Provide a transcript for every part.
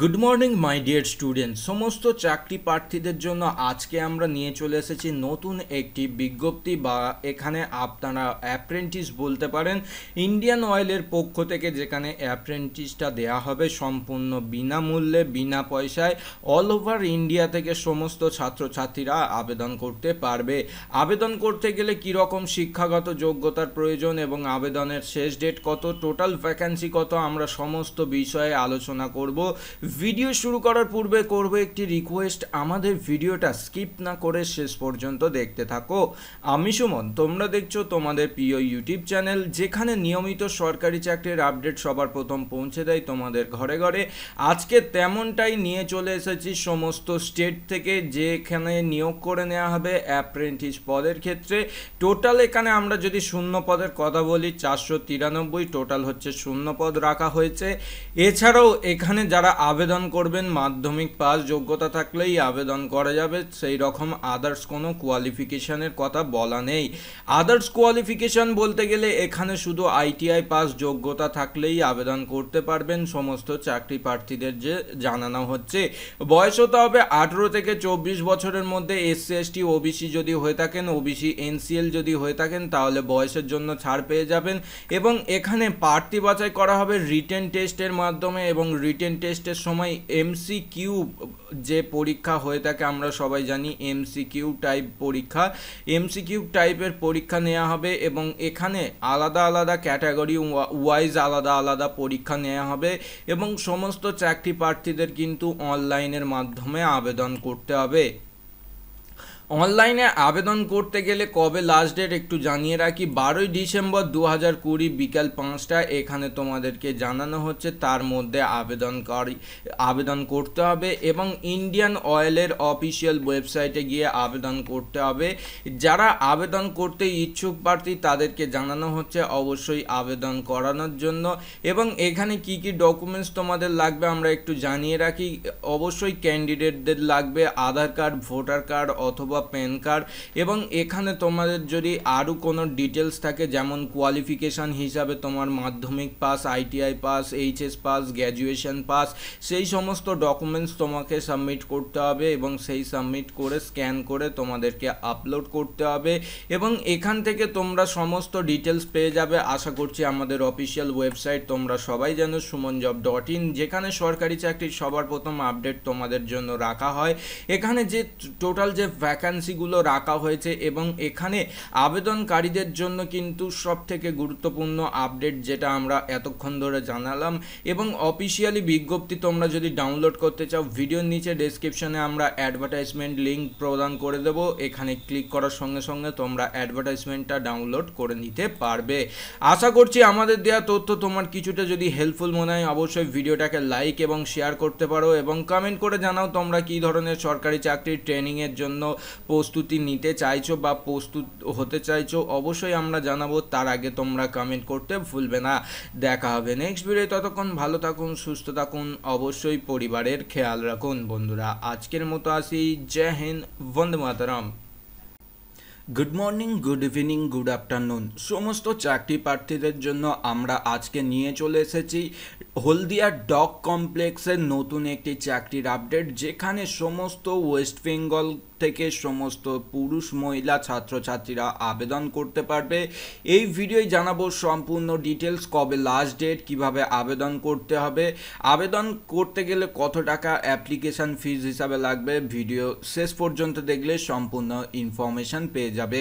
Good morning my dear student. সমস্ত চাকরি প্রার্থীদের জন্য আজকে আমরা নিয়ে চলে এসেছি নতুন একটি বিজ্ঞপ্তি, বা এখানে আপনারা অ্যাপ্রেন্টিস বলতে পারেন, ইন্ডিয়ান অয়েলের পক্ষ থেকে, যেখানে অ্যাপ্রেন্টিসটা দেয়া হবে সম্পূর্ণ বিনামূল্যে, বিনা পয়সায়। অল ওভার ইন্ডিয়া থেকে সমস্ত ছাত্রছাত্রীরা আবেদন করতে পারবে। আবেদন করতে গেলে কীরকম শিক্ষাগত যোগ্যতার প্রয়োজন এবং আবেদনের শেষ ডেট কত, টোটাল ভ্যাকান্সি কত, আমরা সমস্ত বিষয়ে আলোচনা করব। ভিডিও শুরু করার পূর্বে করব একটি রিকোয়েস্ট, আমাদের ভিডিওটা স্কিপ না করে শেষ পর্যন্ত দেখতে থাকো। আমি সুমন, তোমরা দেখছো তোমাদের প্রিয় ইউটিউব চ্যানেল, যেখানে নিয়মিত সরকারি চাকরির আপডেট সবার প্রথম পৌঁছে দেয় তোমাদের ঘরে ঘরে। আজকে তেমনটাই নিয়ে চলে এসেছি সমস্ত স্টেট থেকে, যেখানে নিয়োগ করে নেওয়া হবে অ্যাপ্রেন্টিস পদের ক্ষেত্রে। টোটাল এখানে আমরা যদি শূন্য পদের কথা বলি 493 টোটাল হচ্ছে শূন্য পদ রাখা হয়েছে। এছাড়াও এখানে যারা আবেদন করবেন মাধ্যমিক পাস যোগ্যতা থাকলেই আবেদন করা যাবে, সেই রকম আদার্স কোনো কোয়ালিফিকেশনের কথা বলা নেই। আদার্স কোয়ালিফিকেশন বলতে গেলে এখানে শুধু আইটিআই পাস যোগ্যতা থাকলেই আবেদন করতে পারবেন সমস্ত চাকরি প্রার্থীদের, যে জানানো হচ্ছে। বয়স হতে হবে 18 থেকে 24 বছরের মধ্যে। এসসি এসটি ওবিসি যদি হয়ে থাকেন, ওবিসি এনসিএল যদি হয়ে থাকেন, তাহলে বয়সের জন্য ছাড় পেয়ে যাবেন। এবং এখানে প্রার্থী বাছাই করা হবে রিটেন টেস্টের মাধ্যমে, এবং রিটেন টেস্টের সময় এমসিকিউ যে পরীক্ষা হয়ে থাকে আমরা সবাই জানি, এমসিকিউ টাইপ পরীক্ষা, এমসিকিউ টাইপের পরীক্ষা নেওয়া হবে। এবং এখানে আলাদা আলাদা ক্যাটাগরি ওয়াইজ আলাদা আলাদা পরীক্ষা নেওয়া হবে। এবং সমস্ত চাকরি প্রার্থীদের কিন্তু অনলাইনের মাধ্যমে আবেদন করতে হবে। অনলাইনে আবেদন করতে গেলে কবে লাস্ট ডেট একটু জানিয়ে রাখি, 12ই ডিসেম্বর 2020 বিকাল 5টা এখানে তোমাদেরকে জানানো হচ্ছে। তার মধ্যে আবেদন করতে হবে এবং ইন্ডিয়ান অয়েলের অফিসিয়াল ওয়েবসাইটে গিয়ে আবেদন করতে হবে। যারা আবেদন করতে ইচ্ছুক প্রার্থী তাদেরকে জানানো হচ্ছে অবশ্যই আবেদন করানোর জন্য। এবং এখানে কি কি ডকুমেন্টস তোমাদের লাগবে আমরা একটু জানিয়ে রাখি। অবশ্যই ক্যান্ডিডেটদের লাগবে আধার কার্ড, ভোটার কার্ড অথবা প্যান কার্ড। এবং এখানে তোমাদের যদি আরও কোনো ডিটেলস থাকে, যেমন কোয়ালিফিকেশান হিসাবে তোমার মাধ্যমিক pass, ITI pass, HS pass, graduation pass, সেই সমস্ত ডকুমেন্টস তোমাকে সাবমিট করতে হবে। এবং সেই সাবমিট করে স্ক্যান করে তোমাদেরকে আপলোড করতে হবে। এবং এখান থেকে তোমরা সমস্ত ডিটেলস পেয়ে যাবে আশা করছি আমাদের অফিসিয়াল ওয়েবসাইট, তোমরা সবাই জানো sumonjob.in, যেখানে সরকারি চাকরির সবার প্রথম আপডেট তোমাদের জন্য রাখা হয়। এখানে যে টোটাল যে ভ্যাকান্সিগুলো রাখা হয়েছে, এবং এখানে আবেদনকারীদের জন্য কিন্তু সব থেকে গুরুত্বপূর্ণ আপডেট যেটা আমরা এতক্ষণ ধরে জানালাম। এবং অফিসিয়ালি বিজ্ঞপ্তি তোমরা যদি ডাউনলোড করতে চাও, ভিডিওর নিচে ডেসক্রিপশনে আমরা অ্যাডভার্টাইজমেন্ট লিঙ্ক প্রদান করে দেব। এখানে ক্লিক করার সঙ্গে সঙ্গে তোমরা অ্যাডভার্টাইজমেন্টটা ডাউনলোড করে নিতে পারবে। আশা করছি আমাদের দেওয়া তথ্য তোমার কিছুটা যদি হেল্পফুল মনে হয়, অবশ্যই ভিডিওটাকে লাইক এবং শেয়ার করতে পারো, এবং কমেন্ট করে জানাও তোমরা কী ধরনের সরকারি চাকরির ট্রেনিংয়ের জন্য প্রস্তুতি নিতে চাইছো বা প্রস্তুত হতে চাইছো, অবশ্যই আমরা জানাবো। তার আগে তোমরা কমেন্ট করতে ভুলবে না। দেখা হবে নেক্সট ভিডিও, ততক্ষণ ভালো থাকুন, সুস্থ থাকুন, অবশ্যই পরিবারের খেয়াল রাখুন। বন্ধুরা আজকের মতো আসি, জয় হিন্দ, বন্দে মাতরম। Good morning, good evening, good afternoon সমস্ত চাকরি প্রার্থীদের জন্য আমরা আজকে নিয়ে চলে এসেছি হলদিয়া ডক কমপ্লেক্সের নতুন একটি চাকরির আপডেট, যেখানে সমস্ত ওয়েস্ট বেঙ্গল থেকে সমস্ত পুরুষ মহিলা ছাত্রছাত্রীরা আবেদন করতে পারবে। এই ভিডিওয় জানাবো সম্পূর্ণ ডিটেলস, কবে লাস্ট ডেট, কিভাবে আবেদন করতে হবে, আবেদন করতে গেলে কত টাকা অ্যাপ্লিকেশন ফিজ হিসাবে লাগবে। ভিডিও শেষ পর্যন্ত দেখলে সম্পূর্ণ ইনফরমেশন পেয়ে যাবে।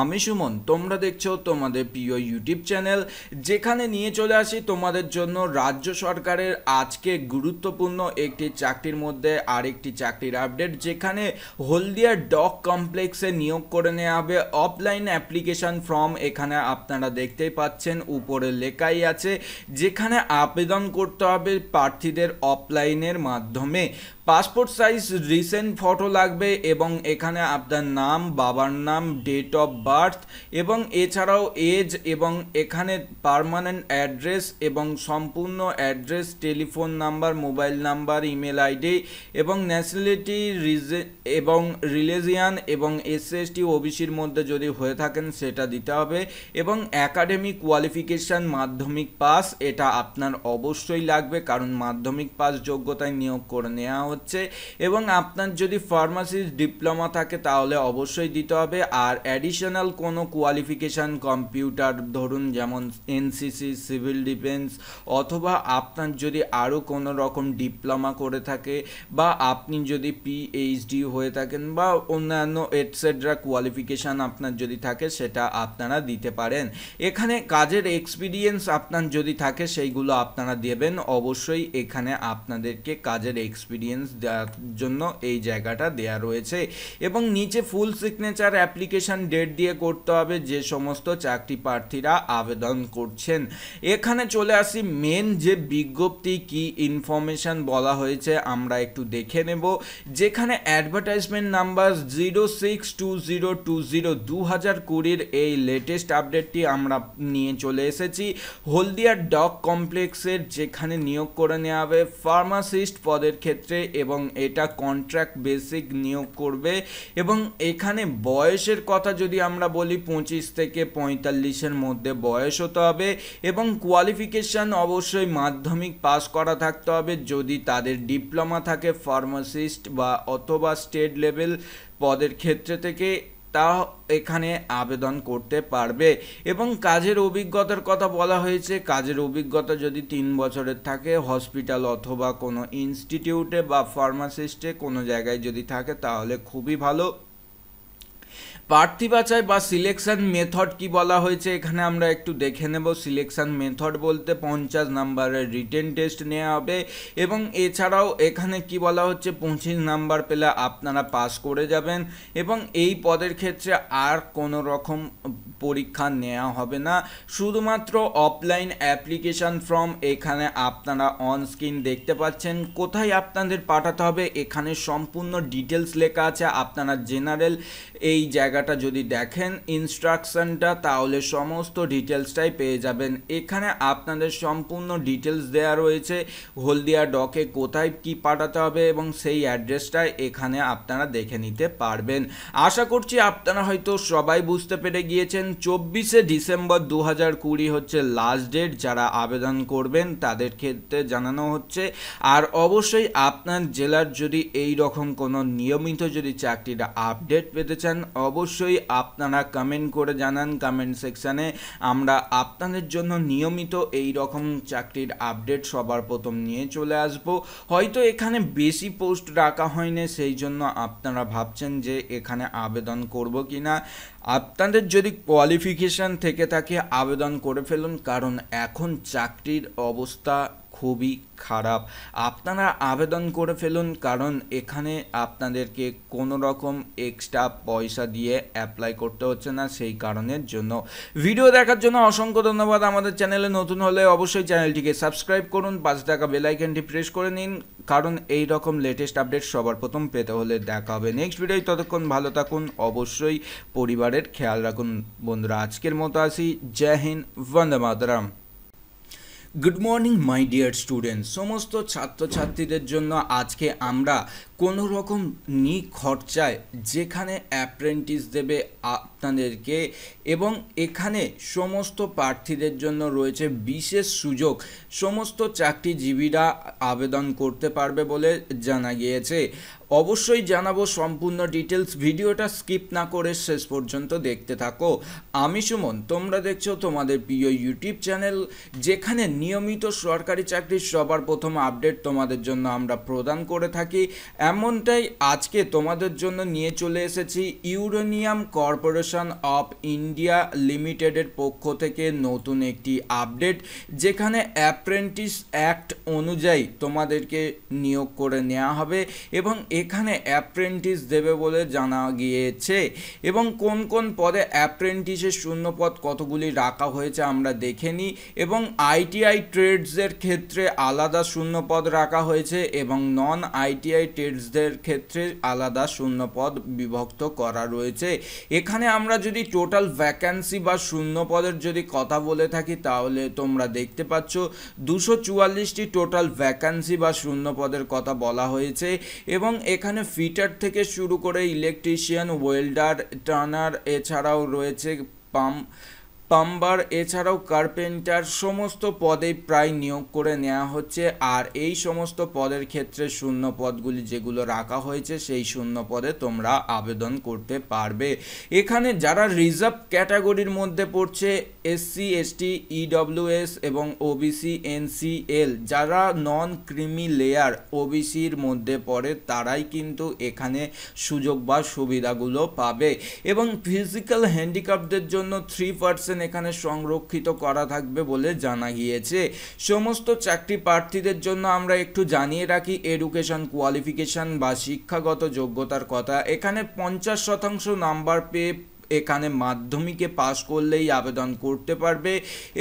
আমি সুমন, তোমরা দেখছো তোমাদের প্রিয় ইউটিউব চ্যানেল, যেখানে নিয়ে চলে আসি তোমাদের জন্য রাজ্য সরকারের আজকে গুরুত্বপূর্ণ একটি চাকরির মধ্যে আরেকটি চাকরির আপডেট, যেখানে হলদিয়া ডক কমপ্লেক্সে নিয়োগ করে নেওয়া হবে। অফলাইন অ্যাপ্লিকেশন ফর্ম এখানে আপনারা দেখতেই পাচ্ছেন, উপরে লেখাই আছে, যেখানে আবেদন করতে হবে প্রার্থীদের অফলাইনের মাধ্যমে। পাসপোর্ট সাইজ রিসেন্ট ফটো লাগবে এবং এখানে আপনার নাম, বাবার নাম, ডেট অফ বার্থ এবং এছাড়াও এজ এবং এখানে পার্মানেন্ট অ্যাড্রেস এবং সম্পূর্ণ address, telephone number, mobile number, email ID এবং ন্যাশনালিটি এবং রিলিজিয়ান এবং এসসি ওবিসির মধ্যে যদি হয়ে থাকেন সেটা দিতে হবে এবং একাডেমিক কোয়ালিফিকেশান মাধ্যমিক পাস এটা আপনার অবশ্যই লাগবে, কারণ মাধ্যমিক পাস যোগ্যতায় নিয়োগ করে নেওয়া হচ্ছে। এবং আপনার যদি ফার্মাসিস্ট ডিপ্লোমা থাকে তাহলে অবশ্যই দিতে হবে। আর অ্যাডিশনাল কোনো কোয়ালিফিকেশান কম্পিউটার ধরুন যেমন এনসিসি, সিভিল ডিফেন্স অথবা আপনার যদি আরও কোনো রকম ডিপ্লোমা করে থাকে বা আপনি যদি পিএইচডি হয়ে থাকেন বা অন্যান্য এটসেট্রা কোয়ালিফিকেশান আপনার যদি থাকে সেটা আপনারা দিতে পারেন। এখানে কাজের এক্সপিরিয়েন্স আপনার যদি থাকে সেইগুলো আপনারা দেবেন। অবশ্যই এখানে আপনাদেরকে কাজের এক্সপিরিয়েন্স দেওয়ার জন্য এই জায়গাটা দেয়া রয়েছে এবং নিচে ফুল সিগনেচার অ্যাপ্লিকেশন ডেট দিয়ে করতে হবে যে সমস্ত চাকরি প্রার্থীরা আবেদন করছেন। এখানে চলে আসি মেন যে বিজ্ঞপ্তি কি ইনফরমেশন বলা হয়েছে আমরা একটু দেখে নেব, যেখানে অ্যাডভার্টাইজমেন্ট নাম্বার 062020 এই লেটেস্ট আপডেটটি আমরা নিয়ে চলে এসেছি হলদিয়া ডক কমপ্লেক্সের, যেখানে নিয়োগ করে নেওয়া হবে ফার্মাসিস্ট পদের ক্ষেত্রে এবং এটা কন্ট্রাক্ট বেসিক নিয়োগ করবে। এবং এখানে বয়সের কথা যদি আমরা বলি 25 থেকে 45-এর মধ্যে বয়স হতে হবে এবং কোয়ালিফিকেশান অবশ্যই মাধ্যমিক পাস করা থাকতে হবে। যদি তাদের ডিপ্লোমা থাকে ফার্মাসিস্ট বা অথবা স্টেট লেভেল পদের ক্ষেত্রে থেকে তা এখানে আবেদন করতে পারবে। এবং কাজের অভিজ্ঞতার কথা বলা হয়েছে, কাজের অভিজ্ঞতা যদি 3 বছরের থাকে হসপিটাল অথবা কোনো ইনস্টিটিউটে বা ফার্মাসিস্টে কোনো জায়গায় যদি থাকে তাহলে খুবই ভালো। প্রার্থী বাছাই বা সিলেকশন মেথড কি বলা হয়েছে এখানে আমরা একটু দেখে নেব। সিলেকশন মেথড বলতে 50 নাম্বারের রিটেন টেস্ট নেওয়া হবে এবং এছাড়াও এখানে কি বলা হচ্ছে 25 নাম্বার পেলে আপনারা পাস করে যাবেন এবং এই পদের ক্ষেত্রে আর কোনো রকম পরীক্ষা নেওয়া হবে না, শুধুমাত্র অফলাইন অ্যাপ্লিকেশন ফর্ম এখানে আপনারা অন স্ক্রিন দেখতে পাচ্ছেন। কোথায় আপনাদের পাঠাতে হবে এখানে সম্পূর্ণ ডিটেলস লেখা আছে। আপনারা জেনারেল এই জায়গাটা যদি দেখেন ইনস্ট্রাকশনটা তাহলে সমস্ত ডিটেলসটাই পেয়ে যাবেন। এখানে আপনাদের সম্পূর্ণ ডিটেলস দেওয়া রয়েছে হলদিয়া ডকে কোথায় কি পাঠাতে হবে এবং সেই অ্যাড্রেসটা এখানে আপনারা দেখে নিতে পারবেন। আশা করছি আপনারা হয়তো সবাই বুঝতে পেরে গিয়েছেন। 24শে ডিসেম্বর 2020 হচ্ছে লাস্ট ডেট, যারা আবেদন করবেন তাদের ক্ষেত্রে জানানো হচ্ছে। আর অবশ্যই আপনার জেলার যদি এই রকম কোনো নিয়মিত যদি চাকরির আপডেট পেতে চান অবশ্যই আপনারা কমেন্ট করে জানান কমেন্ট সেকশানে। আমরা আপনাদের জন্য নিয়মিত এই রকম চাকরির আপডেট সবার প্রথম নিয়ে চলে আসব। হয়তো এখানে বেশি পোস্ট রাখা হয়নি সেই জন্য আপনারা ভাবছেন যে এখানে আবেদন করব কি না। আপনাদের যদি কোয়ালিফিকেশান থেকে থাকে আবেদন করে ফেলুন, কারণ এখন চাকরির অবস্থা খুবই খারাপ। আপনারা আবেদন করে ফেলুন, কারণ এখানে আপনাদেরকে কোনো রকম এক্সট্রা পয়সা দিয়ে অ্যাপ্লাই করতে হচ্ছে না সেই কারণের জন্য। ভিডিও দেখার জন্য অসংখ্য ধন্যবাদ। আমাদের চ্যানেলে নতুন হলে অবশ্যই চ্যানেলটিকে সাবস্ক্রাইব করুন, পাশে থাকা বেল আইকনটি প্রেস করে নিন, কারণ এই রকম লেটেস্ট আপডেট সবার প্রথম পেতে হলে দেখা হবে নেক্সট ভিডিও। ততক্ষণ ভালো থাকুন, অবশ্যই পরিবারের খেয়াল রাখুন। বন্ধুরা আজকের মতো আসি, জয় হিন্দ, বন্দে মাতরম। Good morning my dear students. সমস্ত ছাত্রছাত্রীদের জন্য আজকে আমরা কোনো রকম খরচায় যেখানে অ্যাপ্রেন্টিস দেবে আপনাদেরকে এবং এখানে সমস্ত প্রার্থীদের জন্য রয়েছে বিশেষ সুযোগ। সমস্ত চাকরিজীবীরা আবেদন করতে পারবে বলে জানা গিয়েছে। অবশ্যই জানাবো সম্পূর্ণ ডিটেলস, ভিডিওটা স্কিপ না করে শেষ পর্যন্ত দেখতে থাকো। আমি সুমন, তোমরা দেখছো তোমাদের প্রিয় ইউটিউব চ্যানেল, যেখানে নিয়মিত সরকারি চাকরির সবার প্রথম আপডেট তোমাদের জন্য আমরা প্রদান করে থাকি। তেমনটাই আজকে তোমাদের জন্য নিয়ে চলে এসেছি ইউরেনিয়াম কর্পোরেশন অফ ইন্ডিয়া লিমিটেডের পক্ষ থেকে নতুন একটি আপডেট, যেখানে অ্যাপ্রেন্টিস অ্যাক্ট অনুযায়ী তোমাদেরকে নিয়োগ করে নেওয়া হবে এবং এখানে অ্যাপ্রেন্টিস দেবে বলে জানা গিয়েছে। এবং কোন কোন পদে অ্যাপ্রেন্টিসের শূন্যপদ কতগুলি রাখা হয়েছে আমরা দেখে নিই। এবং আইটিআই ট্রেডসের ক্ষেত্রে আলাদা শূন্যপদ রাখা হয়েছে এবং নন আইটিআই ট্রেডসদের ক্ষেত্রে আলাদা শূন্যপদ বিভক্ত করা রয়েছে। এখানে আমরা যদি টোটাল ভ্যাকান্সি বা শূন্যপদের যদি কথা বলে থাকি তাহলে তোমরা দেখতে পাচ্ছ 244টি টোটাল ভ্যাকান্সি বা শূন্যপদের কথা বলা হয়েছে। এবং এখানে ফিটার থেকে শুরু করে ইলেকট্রিশিয়ান, ওয়েল্ডার, টার্নার, এছাড়াও রয়েছে পাম্বার, এছাড়াও কার্পেন্টার, সমস্ত পদেই প্রায় নিয়োগ করে নেওয়া হচ্ছে। আর এই সমস্ত পদের ক্ষেত্রে শূন্য পদগুলি যেগুলো রাখা হয়েছে সেই শূন্য পদে তোমরা আবেদন করতে পারবে। এখানে যারা রিজার্ভ ক্যাটাগরির মধ্যে পড়ছে এসসি, এসটি, ইডব্লিউএস এবং ওবিসি, এনসিএল, যারা নন ক্রিমি লেয়ার ওবিসির মধ্যে পড়ে তারাই কিন্তু এখানে সুযোগ বা সুবিধাগুলো পাবে। এবং ফিজিক্যাল হ্যান্ডিক্যাপদের জন্য 3% এখানে সংরক্ষিত করা থাকবে বলে জানা গিয়েছে। সমস্ত চাকরি প্রার্থীদের জন্য আমরা একটু জানিয়ে রাখি এডুকেশন কোয়ালিফিকেশন বা শিক্ষাগত যোগ্যতার কথা। এখানে 50% নাম্বার পেয়ে এখানে মাধ্যমিকে পাস করলেই আবেদন করতে পারবে।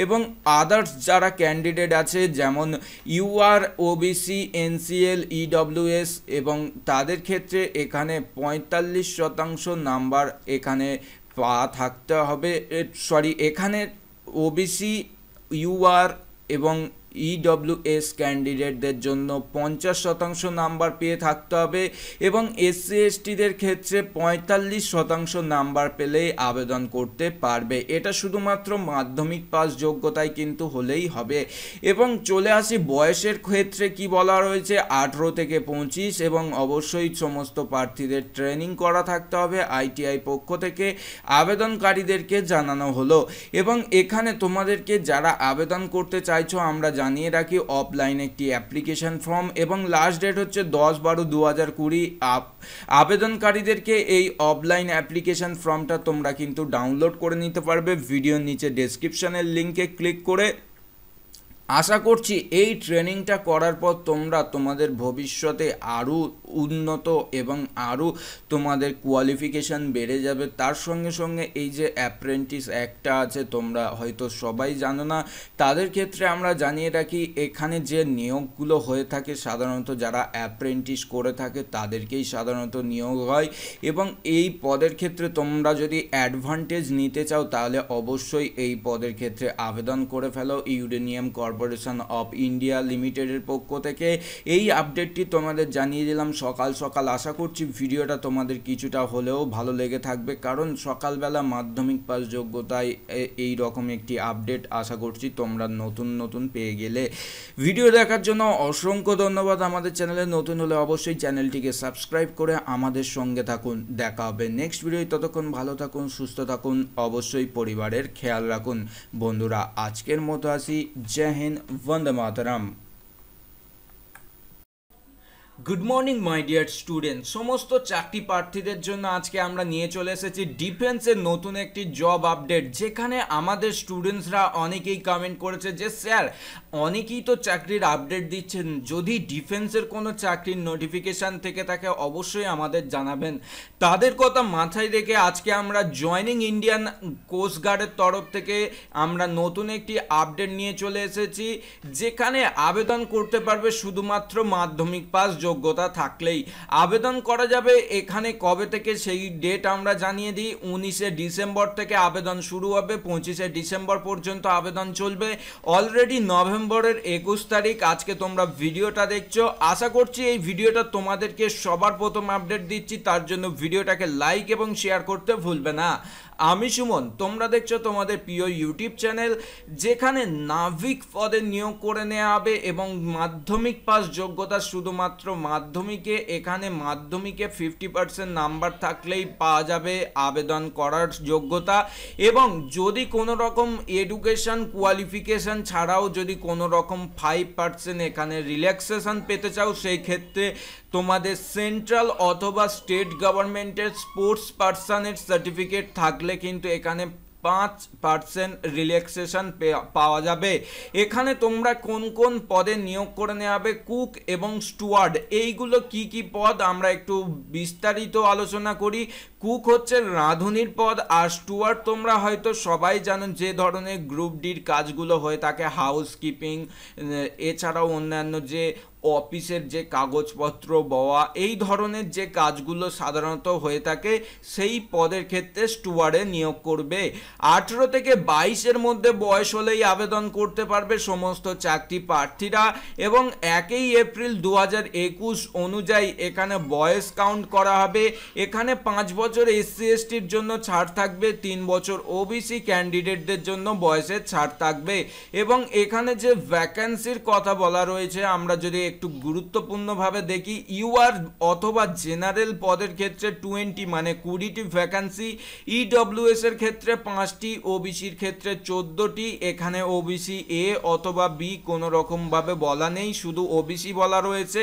এবং আদার্স যারা ক্যান্ডিডেট আছে যেমন ইউআর, ওবিসি, এনসিএল, ইডব্লিউএস এবং তাদের ক্ষেত্রে এখানে 45% নাম্বার এখানে থাকতে হবে। এখানে ওবিসি, ইউআর এবং ইডব্লিউএস ক্যান্ডিডেটদের জন্য 50% নাম্বার পেয়ে থাকতে হবে এবং এসসি এসটিদের ক্ষেত্রে 45% নাম্বার পেলেই আবেদন করতে পারবে। এটা শুধুমাত্র মাধ্যমিক পাস যোগ্যতায় কিন্তু হলেই হবে। এবং চলে আসি বয়সের ক্ষেত্রে কি বলা রয়েছে, 18 থেকে 25 এবং অবশ্যই সমস্ত প্রার্থীদের ট্রেনিং করা থাকতে হবে আইটিআই পক্ষ থেকে, আবেদনকারীদেরকে জানানো হলো। এবং এখানে তোমাদেরকে যারা আবেদন করতে চাইছো আমরা জানিয়ে রাখি অফলাইন একটি অ্যাপ্লিকেশন ফর্ম এবং লাস্ট ডেট হচ্ছে 10/12/2020। আবেদনকারীদেরকে এই অফলাইন অ্যাপ্লিকেশন ফর্মটা তোমরা কিন্তু ডাউনলোড করে নিতে পারবে ভিডিওর নিচে ডেসক্রিপশনের লিঙ্কে ক্লিক করে। আশা করছি এই ট্রেনিংটা করার পর তোমরা তোমাদের ভবিষ্যতে আরও উন্নত এবং আরও তোমাদের কোয়ালিফিকেশান বেড়ে যাবে। তার সঙ্গে সঙ্গে এই যে অ্যাপ্রেন্টিস অ্যাক্টটা আছে তোমরা হয়তো সবাই জানো না, তাদের ক্ষেত্রে আমরা জানিয়ে রাখি এখানে যে নিয়োগগুলো হয়ে থাকে সাধারণত যারা অ্যাপ্রেন্টিস করে থাকে তাদেরকেই সাধারণত নিয়োগ হয়। এবং এই পদের ক্ষেত্রে তোমরা যদি অ্যাডভান্টেজ নিতে চাও তাহলে অবশ্যই এই পদের ক্ষেত্রে আবেদন করে ফেলো ইউরেনিয়াম কর্পোরেশন অফ ইন্ডিয়া লিমিটেডের পক্ষ থেকে। এই আপডেটটি তোমাদের জানিয়ে দিলাম সকাল সকাল। আশা করছি ভিডিওটা তোমাদের কিছুটা হলেও ভালো লেগে থাকবে, কারণ সকালবেলা মাধ্যমিক পাস যোগ্যতায় এই রকম একটি আপডেট আশা করছি তোমরা নতুন পেয়ে গেলে। ভিডিও দেখার জন্য অসংখ্য ধন্যবাদ। আমাদের চ্যানেলে নতুন হলে অবশ্যই চ্যানেলটিকে সাবস্ক্রাইব করে আমাদের সঙ্গে থাকুন। দেখা হবে নেক্সট ভিডিও। ততক্ষণ ভালো থাকুন, সুস্থ থাকুন, অবশ্যই পরিবারের খেয়াল রাখুন। বন্ধুরা আজকের মতো আসি। জয় হিন্দ, বন্দে মাতরম। Good morning my dear student. সমস্ত চাকরি প্রার্থীদের জন্য আজকে আমরা নিয়ে চলে এসেছি ডিফেন্সের নতুন একটি জব আপডেট, যেখানে আমাদের স্টুডেন্টসরা অনেকেই কমেন্ট করেছে যে স্যার অনেকেই তো চাকরির আপডেট দিচ্ছেন, যদি ডিফেন্সের কোনো চাকরির নোটিফিকেশান থেকে থাকে অবশ্যই আমাদের জানাবেন। তাদের কথা মাথায় রেখে আজকে আমরা জয়নিং ইন্ডিয়ান কোস্ট গার্ডের তরফ থেকে আমরা নতুন একটি আপডেট নিয়ে চলে এসেছি, যেখানে আবেদন করতে পারবে শুধুমাত্র মাধ্যমিক পাস যোগ্যতা থাকলেই আবেদন করা যাবে। এখানে কবে থেকে সেই ডেট আমরা জানিয়ে দিই। 19শে ডিসেম্বর থেকে আবেদন শুরু হবে, 25শে ডিসেম্বর পর্যন্ত আবেদন চলবে। অলরেডি নভেম্বরের 21 তারিখ আজকে তোমরা ভিডিওটা দেখছো। আশা করছি এই ভিডিওটা তোমাদেরকে সবার প্রথম আপডেট দিচ্ছি, তার জন্য ভিডিওটাকে লাইক এবং শেয়ার করতে ভুলবে না। আমি সুমন, তোমরা দেখছো তোমাদের প্রিয় ইউটিউব চ্যানেল, যেখানে নাবিক পদে নিয়োগ করে নেওয়া হবে এবং মাধ্যমিক পাস যোগ্যতা শুধুমাত্র মাধ্যমিকে, এখানে মাধ্যমিকে 50% নাম্বার থাকলেই পাওয়া যাবে আবেদন করার যোগ্যতা। এবং যদি কোনো রকম এডুকেশন কোয়ালিফিকেশন ছাড়াও যদি কোনো রকম 5% এখানে রিল্যাক্সেশন পেতে চাও, সেই ক্ষেত্রে তোমাদের সেন্ট্রাল অথবা স্টেট গভর্নমেন্টের স্পোর্টস পার্সনের সার্টিফিকেট থাকলে কিন্তু এখানে 5% রিল্যাক্সেশন পাওয়া যাবে। এখানে তোমরা কোন কোন পদে নিয়োগ করে নেওয়া হবে, কুক এবং স্টুয়ার্ড, এইগুলো কি কি পদ আমরা একটু বিস্তারিত আলোচনা করি। কুক হচ্ছে রাঁধুনির পদ, আর স্টুয়ার্ড তোমরা হয়তো সবাই জানো যে ধরনের গ্রুপ ডির কাজগুলো হয়ে থাকে, হাউসকিপিং, এছাড়াও অন্যান্য যে অফিসের যে কাগজপত্র বওয়া, এই ধরনের যে কাজগুলো সাধারণত হয়ে থাকে, সেই পদের ক্ষেত্রে স্টুয়ার্ডে নিয়োগ করবে। 18 থেকে 22-এর মধ্যে বয়স হলেই আবেদন করতে পারবে সমস্ত চাকরি প্রার্থীরা। এবং 1 এপ্রিল 2021 অনুযায়ী এখানে বয়স কাউন্ট করা হবে। এখানে 5 বছর এসসি এসটির জন্য ছাড় থাকবে, 3 বছর ওবিসি ক্যান্ডিডেটদের জন্য বয়সের ছাড় থাকবে। এবং এখানে যে ভ্যাকেন্সির কথা বলা রয়েছে, আমরা যদি একটু গুরুত্বপূর্ণভাবে দেখি, ইউআর অথবা জেনারেল পদের ক্ষেত্রে 20 মানে 20টি ভ্যাকেন্সি, ইডব্লিউএস এর ক্ষেত্রে 5টি, ওবিসির ক্ষেত্রে 14টি। এখানে ওবিসি এ অথবা বি কোনো রকমভাবে বলা নেই, শুধু ওবিসি বলা রয়েছে।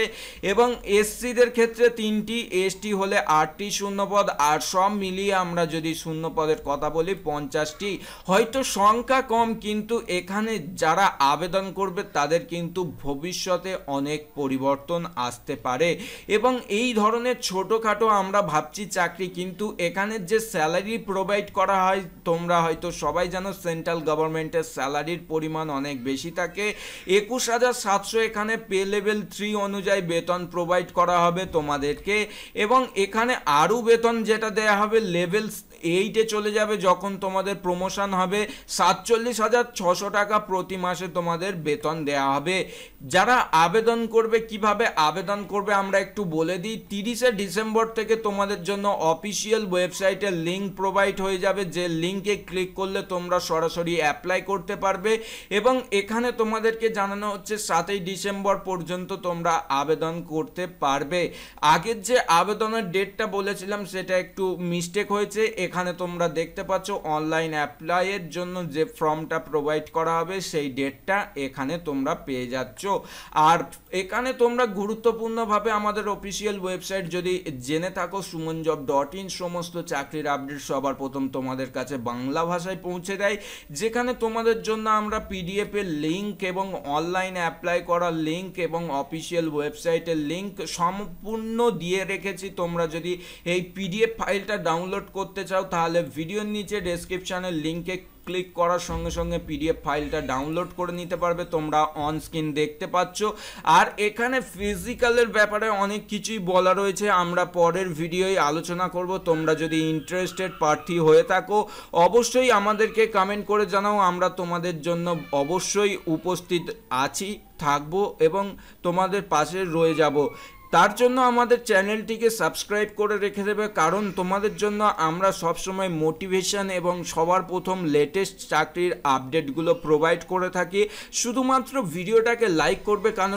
এবং এসসিদের ক্ষেত্রে 3টি, এসটি হলে 8টি শূন্যপদ, আর সব মিলিয়ে আমরা যদি শূন্য পদের কথা বলি 50টি। হয়তো সংখ্যা কম, কিন্তু এখানে যারা আবেদন করবে তাদের কিন্তু ভবিষ্যতে অনেক পরিবর্তন আসতে পারে। এবং এই ধরনের ছোটোখাটো আমরা ভাবছি চাকরি, কিন্তু এখানে যে স্যালারি প্রোভাইড করা হয় তোমরা হয়তো সবাই জানো, সেন্ট্রাল গভর্নমেন্টের স্যালারির পরিমাণ অনেক বেশি থাকে। 21,700 এখানে পে লেভেল 3 অনুযায়ী বেতন প্রোভাইড করা হবে তোমাদেরকে। এবং এখানে আরও বেতন যেটা দেয়া হবে লেভেল 8-এ চলে যাবে যখন তোমাদের প্রমোশন হবে, 47,600 টাকা প্রতি মাসে তোমাদের বেতন দেয়া হবে। যারা আবেদন করবে, কিভাবে আবেদন করবে আমরা একটু বলে দিই। 30শে ডিসেম্বর থেকে তোমাদের জন্য অফিসিয়াল ওয়েবসাইটের লিঙ্ক প্রোভাইড হয়ে যাবে, যে লিঙ্কে ক্লিক করলে তোমরা সরাসরি অ্যাপ্লাই করতে পারবে। এবং এখানে তোমাদেরকে জানানো হচ্ছে 7ই ডিসেম্বর পর্যন্ত তোমরা আবেদন করতে পারবে। আগের যে আবেদনের ডেটটা বলেছিলাম সেটা একটু মিস্টেক হয়েছে, এখানে তোমরা দেখতে পাচ্ছ অনলাইন অ্যাপ্লাইয়ের জন্য যে ফর্মটা প্রোভাইড করা হবে সেই ডেটটা এখানে তোমরা পেয়ে যাচ্ছ। আর এখানে তোমরা গুরুত্বপূর্ণভাবে আমাদের অফিসিয়াল ওয়েবসাইট যদি জেনে থাকো, sumanjob.in, সমস্ত চাকরির আপডেট সবার প্রথম তোমাদের কাছে বাংলা ভাষায় পৌঁছে দেয়, যেখানে তোমাদের জন্য আমরা পিডিএফ এর লিঙ্ক এবং অনলাইন অ্যাপ্লাই করার লিঙ্ক এবং অফিসিয়াল ওয়েবসাইটের লিঙ্ক সম্পূর্ণ দিয়ে রেখেছি। তোমরা যদি এই পিডিএফ ফাইলটা ডাউনলোড করতে চাও তাহলে ভিডিওর নিচে ডেসক্রিপশনের লিঙ্কে ক্লিক করার সঙ্গে সঙ্গে পিডিএফ ফাইলটা ডাউনলোড করে নিতে পারবে, তোমরা অন স্ক্রিন দেখতে পাচ্ছ। আর এখানে ফিজিক্যালের ব্যাপারে অনেক কিছুই বলা রয়েছে, আমরা পরের ভিডিওয় আলোচনা করব। তোমরা যদি ইন্টারেস্টেড প্রার্থী হয়ে থাকো অবশ্যই আমাদেরকে কমেন্ট করে জানাও, আমরা তোমাদের জন্য অবশ্যই উপস্থিত আছি, থাকবো এবং তোমাদের পাশে রয়ে যাব। তার জন্য আমাদের চ্যানেলটিকে সাবস্ক্রাইব করে রেখে দেবে, কারণ তোমাদের জন্য আমরা সবসময় মোটিভেশন এবং সবার প্রথম লেটেস্ট চাকরির আপডেটগুলো প্রোভাইড করে থাকি। শুধুমাত্র ভিডিওটাকে লাইক করবে, কারণ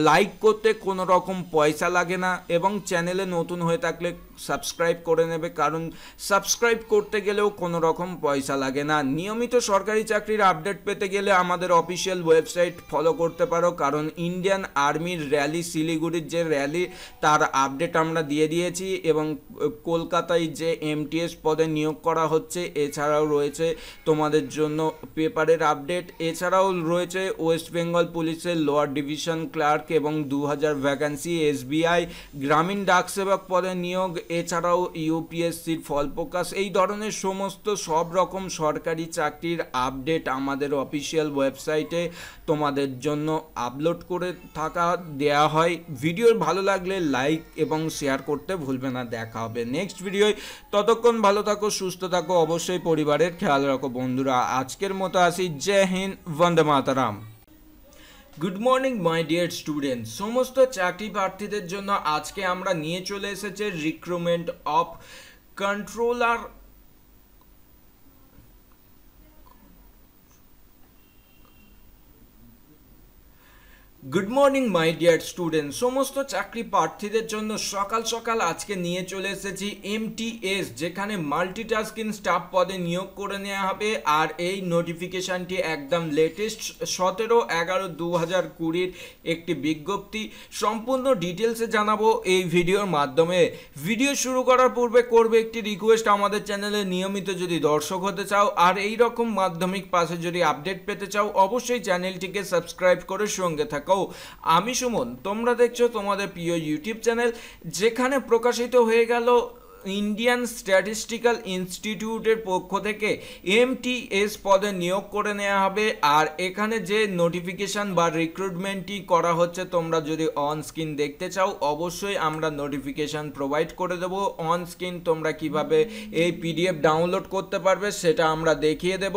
লাইক করতে কোনো রকম পয়সা লাগে না, এবং চ্যানেলে নতুন হয়ে থাকলে সাবস্ক্রাইব করে নেবে, কারণ সাবস্ক্রাইব করতে গেলেও কোনো রকম পয়সা লাগে না। নিয়মিত সরকারি চাকরির আপডেট পেতে গেলে আমাদের অফিসিয়াল ওয়েবসাইট ফলো করতে পারো, কারণ ইন্ডিয়ান আর্মির র্যালি, শিলিগুড়ির যে র্যালি তার আপডেট আমরা দিয়ে দিয়েছি। এবং কলকাতায় যে এমটিএস পদে নিয়োগ করা হচ্ছে, এছাড়াও রয়েছে তোমাদের জন্য পেপারের আপডেট, এছাড়াও রয়েছে ওয়েস্ট বেঙ্গল পুলিশের লোয়ার ডিভিশন ক্লার্ক এবং 2000 ভ্যাকেন্সি, এসবিআই গ্রামীণ ডাক সেবক পদে নিয়োগ, এছাড়াও ইউপিএসসির ফল প্রকাশ, এই ধরনের সমস্ত সব রকম সরকারি চাকরির আপডেট আমাদের অফিসিয়াল ওয়েবসাইটে তোমাদের জন্য আপলোড করে দেয়া হয়। ভিডিও ভালো লাগলে লাইক এবং শেয়ার করতে ভুলবে না। দেখা হবে নেক্সট ভিডিওয়, ততক্ষণ ভালো থাকো, সুস্থ থাকো, অবশ্যই পরিবারের খেয়াল রাখো বন্ধুরা। আজকের মতো আসি, জয় হিন্দ, বন্দে মাতারাম। Good morning my dear student, সমস্ত চাকরি প্রার্থীদের জন্য আজকে আমরা নিয়ে চলে এসেছে recruitment of controller good morning my dear student. সমস্ত চাকরি প্রার্থীদের জন্য সকাল সকাল আজকে নিয়ে চলে এসেছি MTS, যেখানে মাল্টিটাস্কিং স্টাফ পদে নিয়োগ করে নেওয়া হবে। আর এই নোটিফিকেশানটি একদম লেটেস্ট 17/11/2020 একটি বিজ্ঞপ্তি। সম্পূর্ণ ডিটেলসে জানাবো এই ভিডিওর মাধ্যমে। ভিডিও শুরু করার পূর্বে করবে একটি রিকোয়েস্ট, আমাদের চ্যানেলে নিয়মিত যদি দর্শক হতে চাও আর এই রকম মাধ্যমিক পাশে যদি আপডেট পেতে চাও, অবশ্যই চ্যানেলটিকে সাবস্ক্রাইব করে সঙ্গে থাকো। আমি সুমন, তোমরা দেখছো তোমাদের প্রিয় ইউটিউব চ্যানেল, যেখানে প্রকাশিত হয়ে গেল ইন্ডিয়ান স্ট্যাটিস্টিক্যাল ইনস্টিটিউটের পক্ষ থেকে MTS পদে নিয়োগ করে নেওয়া হবে। আর এখানে যে নোটিফিকেশান বা রিক্রুটমেন্টটি করা হচ্ছে, তোমরা যদি অন স্ক্রিন দেখতে চাও, অবশ্যই আমরা নোটিফিকেশান প্রোভাইড করে দেবো। অন স্ক্রিন তোমরা কিভাবে এই PDF ডাউনলোড করতে পারবে সেটা আমরা দেখিয়ে দেব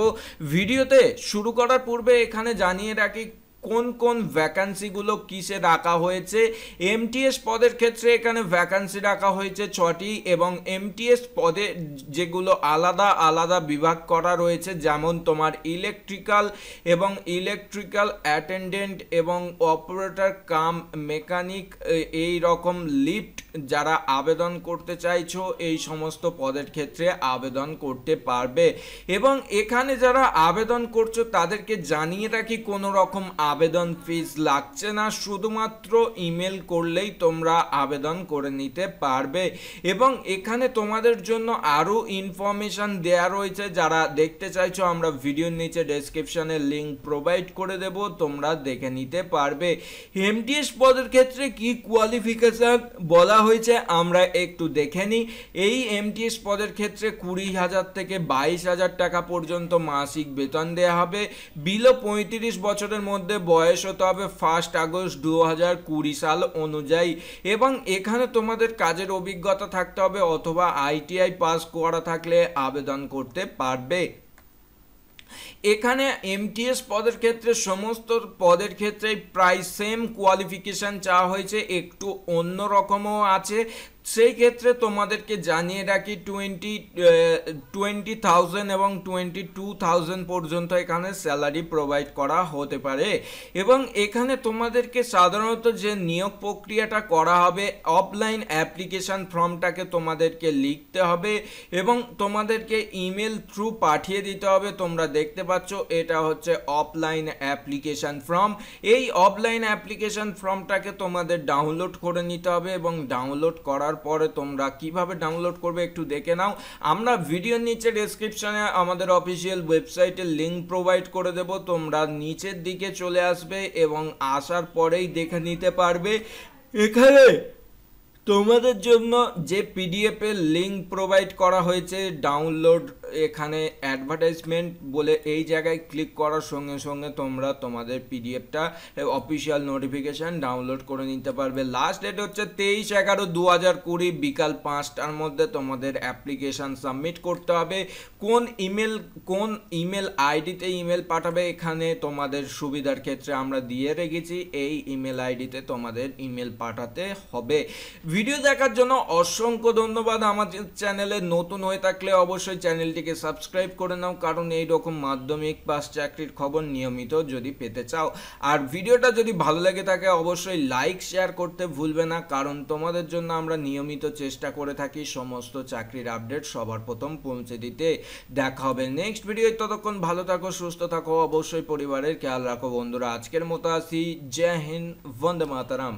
ভিডিওতে। শুরু করার পূর্বে এখানে জানিয়ে রাখি কোন কোন ভ্যাকান্সিগুলো কিসে রাখা হয়েছে। MTS পদের ক্ষেত্রে এখানে ভ্যাকান্সি রাখা হয়েছে 6টি, এবং MTS পদে যেগুলো আলাদা আলাদা বিভাগ করা রয়েছে, যেমন তোমার ইলেকট্রিক্যাল এবং ইলেকট্রিক্যাল অ্যাটেন্ডেন্ট এবং অপারেটর কাম মেকানিক, এই রকম লিফট যারা আবেদন করতে চাইছো এই সমস্ত পদের ক্ষেত্রে আবেদন করতে পারবে। এবং এখানে যারা আবেদন করছো তাদেরকে জানিয়ে রাখি কোনো রকম আবেদন ফিস লাগছে না, শুধুমাত্র ইমেল করলেই তোমরা আবেদন করে নিতে পারবে। এবং এখানে তোমাদের জন্য আরও ইনফরমেশন দেয়া রয়েছে, যারা দেখতে চাইছো আমরা ভিডিওর নিচে ডেসক্রিপশনে লিঙ্ক প্রোভাইড করে দেব, তোমরা দেখে নিতে পারবে। MTS পদের ক্ষেত্রে কি কোয়ালিফিকেশন বলা হয়েছে আমরা একটু দেখে নিই। এই MTS পদের ক্ষেত্রে 20,000 থেকে 22,000 টাকা পর্যন্ত মাসিক বেতন দেওয়া হবে। বিলো 35 বছরের মধ্যে বয়স হতে হবে 1 আগস্ট 2020 সাল অনুযায়ী। এবং এখানে তোমাদের কাজের অভিজ্ঞতা থাকতে হবে অথবা ITI পাস করা থাকলে আবেদন করতে পারবে। এখানে MTS পদের ক্ষেত্রে সমস্ত পদের ক্ষেত্রে প্রায় সেম কোয়ালিফিকেশান চাওয়া হয়েছে, একটু অন্য রকমও আছে। সেই ক্ষেত্রে তোমাদেরকে জানিয়ে রাখি 20,000 এবং 22,000 পর্যন্ত এখানে স্যালারি প্রোভাইড করা হতে পারে। এবং এখানে তোমাদেরকে সাধারণত যে নিয়োগ প্রক্রিয়াটা করা হবে, অফলাইন অ্যাপ্লিকেশান ফর্মটাকে তোমাদেরকে লিখতে হবে এবং তোমাদেরকে ইমেল থ্রু পাঠিয়ে দিতে হবে। তোমরা দেখতে পাচ্ছ এটা হচ্ছে অফলাইন অ্যাপ্লিকেশান ফর্ম। এই অফলাইন অ্যাপ্লিকেশান ফর্মটাকে তোমাদের ডাউনলোড করে নিতে হবে এবং ডাউনলোড করার পরে তোমরা কিভাবে ডাউনলোড করবে একটু দেখে নাও। আমরা ভিডিওর নিচে ডেসক্রিপশনে আমাদের অফিসিয়াল ওয়েবসাইটের লিঙ্ক প্রোভাইড করে দেব, তোমরা নিচের দিকে চলে আসবে এবং আসার পরেই দেখে নিতে পারবে। এখানে তোমাদের জন্য যে PDF এর লিঙ্ক প্রোভাইড করা হয়েছে ডাউনলোড, এখানে অ্যাডভার্টাইজমেন্ট বলে এই জায়গায় ক্লিক করার সঙ্গে সঙ্গে তোমরা তোমাদের PDFটা অফিসিয়াল নোটিফিকেশান ডাউনলোড করে নিতে পারবে। লাস্ট ডেট হচ্ছে 23/11/2020 বিকাল 5টার মধ্যে তোমাদের অ্যাপ্লিকেশান সাবমিট করতে হবে। কোন ইমেল আইডিতে ইমেল পাঠাবে এখানে তোমাদের সুবিধার ক্ষেত্রে আমরা দিয়ে রেখেছি, এই ইমেল আইডিতে তোমাদের ইমেল পাঠাতে হবে। ভিডিও দেখার জন্য অসংখ্য ধন্যবাদ। আমাদের চ্যানেলে নতুন হয়ে থাকলে অবশ্যই চ্যানেলটিকে সাবস্ক্রাইব করে নাও, কারণ এই রকম মাধ্যমিক পাস চাকরির খবর নিয়মিত যদি পেতে চাও। আর ভিডিওটা যদি ভালো লেগে থাকে অবশ্যই লাইক শেয়ার করতে ভুলবে না, কারণ তোমাদের জন্য আমরা নিয়মিত চেষ্টা করে থাকি সমস্ত চাকরির আপডেট সবার প্রথম পৌঁছে দিতে। দেখা হবে নেক্সট ভিডিও, ততক্ষণ ভালো থাকো, সুস্থ থাকো, অবশ্যই পরিবারের খেয়াল রাখো। বন্ধুরা আজকের মতো আসি, জয় হিন্দ, বন্দে মাতারাম।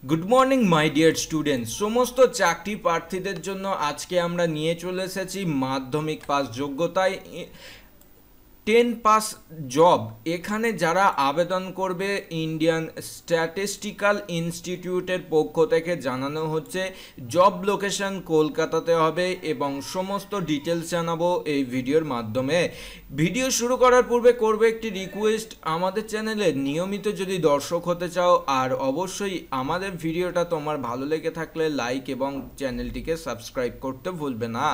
Good morning my dear students. সমস্ত চাকরি প্রার্থীদের জন্য আজকে আমরা নিয়ে চলে এসেছি মাধ্যমিক পাস যোগ্যতায় 10 পাস জব। এখানে যারা আবেদন করবে ইন্ডিয়ান স্ট্যাটিস্টিক্যাল ইনস্টিটিউটের পক্ষ থেকে জানানো হচ্ছে জব লোকেশন কলকাতাতে হবে এবং সমস্ত ডিটেলস জানাবো এই ভিডিওর মাধ্যমে। ভিডিও শুরু করার পূর্বে করবে একটি রিকোয়েস্ট, আমাদের চ্যানেলে নিয়মিত যদি দর্শক হতে চাও আর অবশ্যই আমাদের ভিডিওটা তোমার ভালো লেগে থাকলে লাইক এবং চ্যানেলটিকে সাবস্ক্রাইব করতে ভুলবে না।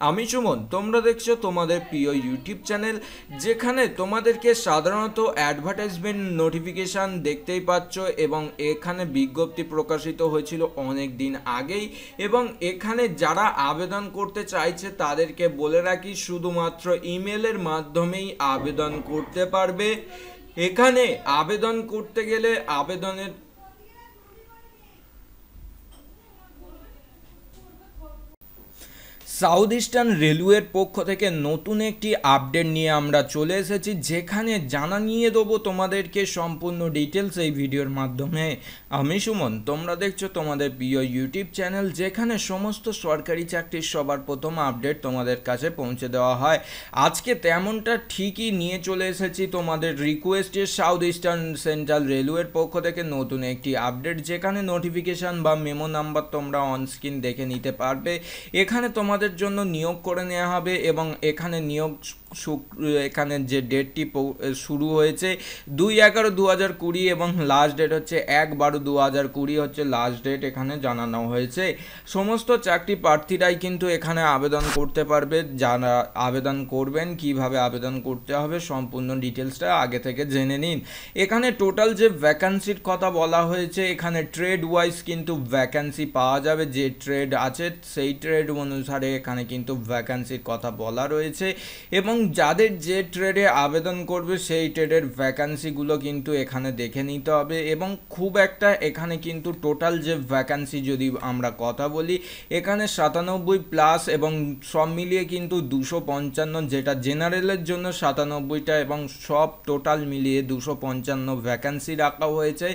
আমি সুমন, তোমরা দেখছো তোমাদের প্রিয় ইউটিউব চ্যানেল, যেখানে তোমাদেরকে সাধারণত অ্যাডভার্টাইজমেন্ট নোটিফিকেশান দেখতেই পাচ্ছ এবং এখানে বিজ্ঞপ্তি প্রকাশিত হয়েছিল অনেক দিন আগেই। এবং এখানে যারা আবেদন করতে চাইছে তাদেরকে বলে রাখি শুধুমাত্র ইমেলের মাধ্যমেই আবেদন করতে পারবে। এখানে আবেদন করতে গেলে আবেদনের সাউথ ইস্টার্ন রেলওয়ের পক্ষ থেকে নতুন একটি আপডেট নিয়ে আমরা চলে এসেছি, যেখানে জানিয়ে দেবো তোমাদেরকে সম্পূর্ণ ডিটেলস এই ভিডিওর মাধ্যমে। আমি সুমন, তোমরা দেখছো তোমাদের প্রিয় ইউটিউব চ্যানেল, যেখানে সমস্ত সরকারি চাকরির সবার প্রথম আপডেট তোমাদের কাছে পৌঁছে দেওয়া হয়। আজকে তেমনটা ঠিকই নিয়ে চলে এসেছি তোমাদের রিকোয়েস্টে সাউথ ইস্টার্ন সেন্ট্রাল রেলওয়ের পক্ষ থেকে নতুন একটি আপডেট, যেখানে নোটিফিকেশান বা মেমো নাম্বার তোমরা অনস্ক্রিন দেখে নিতে পারবে। এখানে তোমাদের জন্য নিয়োগ করে নেওয়া হবে এবং এখানে নিয়োগ এখানে যে ডেটটি শুরু হয়েছে 2/11/2020 এবং লাস্ট ডেট হচ্ছে 1/12/2020 হচ্ছে লাস্ট ডেট এখানে জানানো হয়েছে। সমস্ত চাকরি প্রার্থীরাই কিন্তু এখানে আবেদন করতে পারবে। যারা আবেদন করবেন, কিভাবে আবেদন করতে হবে সম্পূর্ণ ডিটেলসটা আগে থেকে জেনে নিন। এখানে টোটাল যে ভ্যাকান্সির কথা বলা হয়েছে, এখানে ট্রেড ওয়াইজ কিন্তু ভ্যাকান্সি পাওয়া যাবে। যে ট্রেড আছে সেই ট্রেড অনুসারে এখানে কিন্তু ভ্যাকান্সির কথা বলা রয়েছে এবং যাদের যে ট্রেডে আবেদন করবে সেই ট্রেডের ভ্যাকান্সিগুলো কিন্তু এখানে দেখে নিতে হবে। এবং খুব একটা এখানে কিন্তু টোটাল যে ভ্যাকান্সি যদি আমরা কথা বলি, এখানে 97+ এবং সব মিলিয়ে কিন্তু 255, যেটা জেনারেলের জন্য 97টা এবং সব টোটাল মিলিয়ে 255 ভ্যাকান্সি রাখা হয়েছে।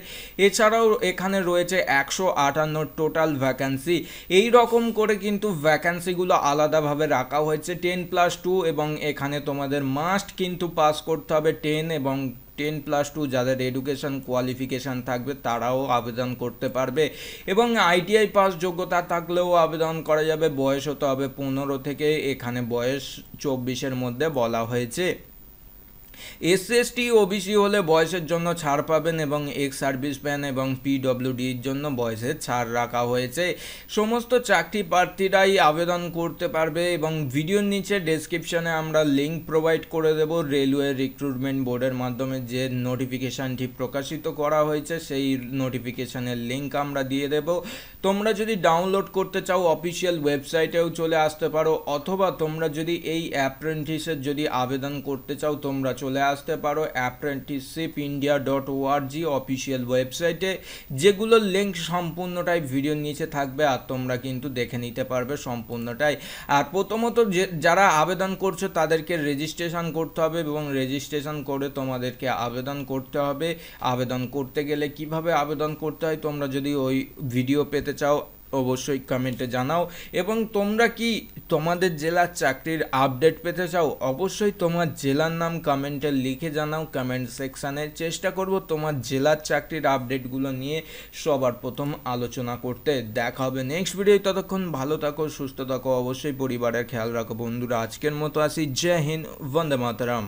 এছাড়াও এখানে রয়েছে 158 টোটাল ভ্যাকান্সি। এই রকম করে কিন্তু ভ্যাকান্সিগুলো আলাদাভাবে রাখা হয়েছে 10+2 এবং এখানে তোমাদের মাস্ট কিন্তু পাস করতে হবে 10 এবং 10+2 যাদের এডুকেশন কোয়ালিফিকেশান থাকবে তারাও আবেদন করতে পারবে এবং ITI পাস যোগ্যতা থাকলেও আবেদন করা যাবে। বয়স হতে হবে 15 থেকে, এখানে বয়স 24-এর মধ্যে বলা হয়েছে। SC/ST OBC হলে বয়সের জন্য ছাড় পাবেন এবং এক্স সার্ভিসম্যান এবং PWDর জন্য বয়সের ছাড় রাখা হয়েছে। সমস্ত চাকরি প্রার্থীরাই আবেদন করতে পারবে এবং ভিডিওর নিচে ডেসক্রিপশনে আমরা লিঙ্ক প্রোভাইড করে দেব। রেলওয়ে রিক্রুটমেন্ট বোর্ডের মাধ্যমে যে নোটিফিকেশানটি প্রকাশিত করা হয়েছে সেই নোটিফিকেশানের লিঙ্ক আমরা দিয়ে দেব। তোমরা যদি ডাউনলোড করতে চাও অফিসিয়াল ওয়েবসাইটেও চলে আসতে পারো, অথবা তোমরা যদি এই অ্যাপ্রেন্টিসের যদি আবেদন করতে চাও তোমরা চলে আসতে পারো apprenticeshipindia.org অফিসিয়াল ওয়েবসাইটে, যেগুলোর লিঙ্ক সম্পূর্ণটাই ভিডিওর নিচে থাকবে আর তোমরা কিন্তু দেখে নিতে পারবে সম্পূর্ণটাই। আর প্রথমত যারা আবেদন করছো তাদেরকে রেজিস্ট্রেশন করতে হবে এবং রেজিস্ট্রেশন করে তোমাদেরকে আবেদন করতে হবে। আবেদন করতে গেলে কিভাবে আবেদন করতে হয় তোমরা যদি ওই ভিডিও পেতে চাও অবশ্যই কমেন্টে জানাও। এবং তোমরা কি তোমাদের জেলার চাকরির আপডেট পেতে চাও অবশ্যই তোমার জেলার নাম কমেন্টে লিখে জানাও কমেন্ট সেকশানে। চেষ্টা করব তোমার জেলার চাকরির আপডেটগুলো নিয়ে সবার প্রথম আলোচনা করতে। দেখা হবে নেক্সট ভিডিও। ততক্ষণ ভালো থাকো, সুস্থ থাকো, অবশ্যই পরিবারের খেয়াল রাখো বন্ধুরা। আজকের মতো আসি। জয় হিন্দ, বন্দে মাতরম।